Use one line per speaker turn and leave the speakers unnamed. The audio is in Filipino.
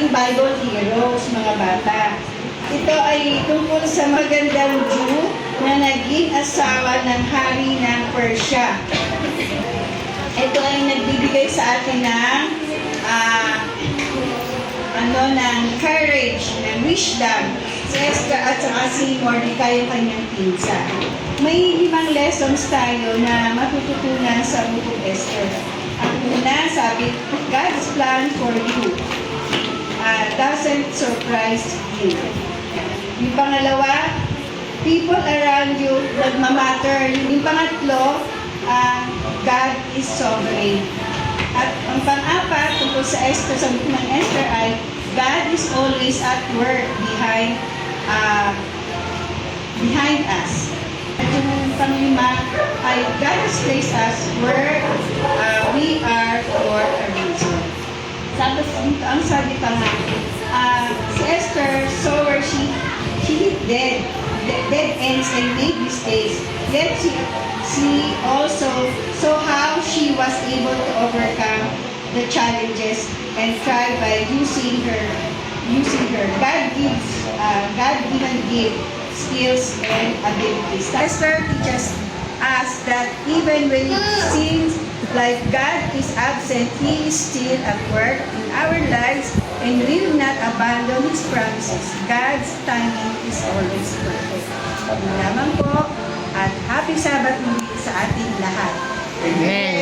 ating Bible heroes, mga bata. Ito ay tungkol sa magandang Jew na naging asawa ng hari ng Persia. Ito ay nagbibigay sa atin ng courage, ng wisdom. Si Esther at saka si Mordecai yung kanyang pinsa. May 5 lessons tayo na matututunan sa Book of Esther. Ang una, sabi, God's plan for you doesn't surprise you. Yung pangalawa, people around you nagmamatter. Yung pangatlo, God is sovereign. At ang pang-apat, tungkol sa Esther, sa Book ng Esther ay, God is always at work behind us. At yung pang-lima ay, God has placed us where we are for a reason. Tapos dito, ang sabi pa nga, si Esther saw where she hit dead ends and made mistakes. Yet she also saw how she was able to overcome the challenges and thrive by using her. God-given gift, skills, and abilities. Esther teaches us that even when it seems like God is absent, He is still at work in our lives and will not abandon His promises. God's timing is always perfect. Yun lamang po, at happy Sabbath muli sa ating lahat.
Amen.